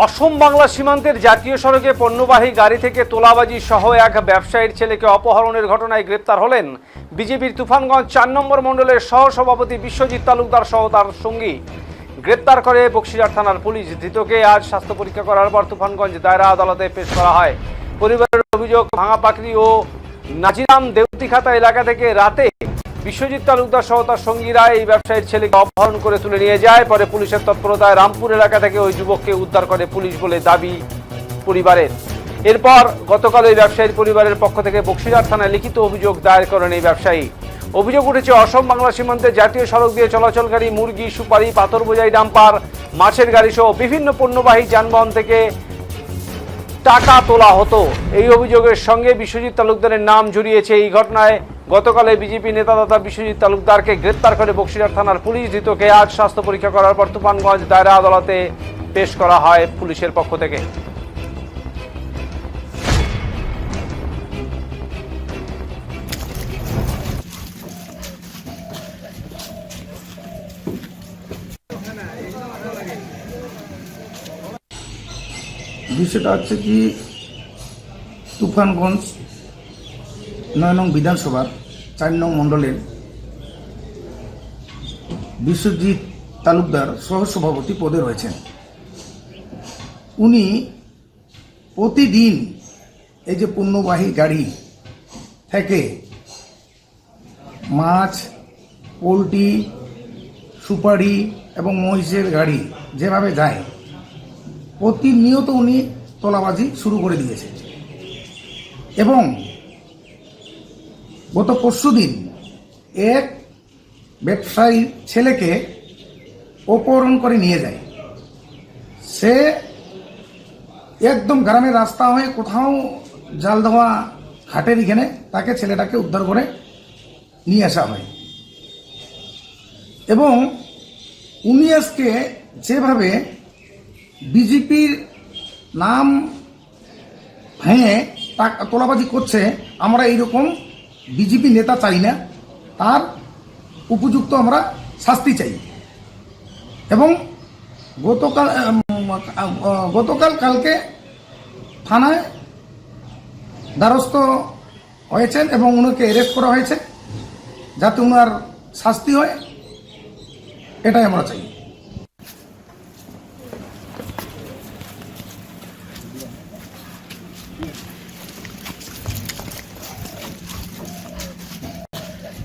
অসম বাংলা সীমান্তের জাতীয় সড়কে পণ্যবাহী গাড়ি থেকে তোলাবাজি সহ এক ব্যবসায়ীর ছেলেকে অপহরণের ঘটনায় গ্রেপ্তার হলেন বিজেপির তুফানগঞ্জ ৪ নম্বর মণ্ডলের সহসভাপতি বিশ্বজিৎ তালুকদার সহ তার সঙ্গী। গ্রেপ্তার করে বক্সিরহাট থানার পুলিশ। ধৃতকে আজ স্বাস্থ্য পরীক্ষা করার পর তুফানগঞ্জ দায়রা আদালতে পেশ করা হয়। পরিবারের অভিযোগ, ভাঙাপাকড়ি ও নাজিরাম দেউতিখাতা এলাকা থেকে রাতে বিশ্বজিৎ তালুকদার সহ তার সঙ্গীরা এই ব্যবসায়ীর ছেলেকে অপহরণ করে তুলে নিয়ে যায়। পরে পুলিশের তৎপরতায় রামপুর এলাকা থেকে ওই যুবককে উদ্ধার করে পুলিশ বলে দাবি পরিবারের। এরপর গতকাল ওই ব্যবসায়ীর পরিবারের পক্ষ থেকে বক্সিরহাট থানায় লিখিত অভিযোগ দায়ের করেন এই ব্যবসায়ী। অভিযোগ উঠেছে, অসম বাংলা সীমান্তে জাতীয় সড়ক দিয়ে চলাচলকারী মুরগি, সুপারি, পাথর বোঝাই ডাম্পার, মাছের গাড়ি সহ বিভিন্ন পণ্যবাহী যানবাহন থেকে টাকা তোলা হতো। এই অভিযোগের সঙ্গে বিশ্বজিৎ তালুকদারের নাম জড়িয়েছে। এই ঘটনায় গতকালে বিজেপি নেতাদাতা বিশ্বজিৎ তালুকদারকে গ্রেপ্তার করে বক্সিরহাট থানার পুলিশ। ধৃতকে আজ স্বাস্থ্য পরীক্ষা করার পর তুফানগঞ্জ দায়রা আদালতে পেশ করা হয় পুলিশের পক্ষ থেকে। বিষয়টা হচ্ছে কি, তুফানগঞ্জ ৯ নং বিধানসভার ৪ নং মণ্ডলের বিশ্বজিৎ তালুকদার সহসভাপতি পদে রয়েছেন। উনি প্রতিদিন এই যে পণ্যবাহী গাড়ি থেকে মাছ, পোলট্রি, সুপারি এবং মহিষের গাড়ি যেভাবে যায়, প্রতিনিয়ত উনি তোলাবাজি শুরু করে দিয়েছে। এবং গত পরশুদিন এক ব্যবসায়ীর ছেলেকে অপহরণ করে নিয়ে যায়। সে একদম গ্রামের রাস্তা হয়ে কোথাও জালদোয়া ঘাটের এখানে তাকে ছেলেটাকে উদ্ধার করে নিয়ে আসা হয়। এবং উনি আজকে যেভাবে বিজেপির নাম ভেঙে তোলাবাজি করছে, আমরা এইরকম বিজেপি নেতা চাই না। তার উপযুক্ত আমরা শাস্তি চাই। এবং কালকে থানায় দ্বারস্থ হয়েছেন এবং উনাকে অ্যারেস্ট করা হয়েছে, যাতে উনার শাস্তি হয়, এটাই আমরা চাই।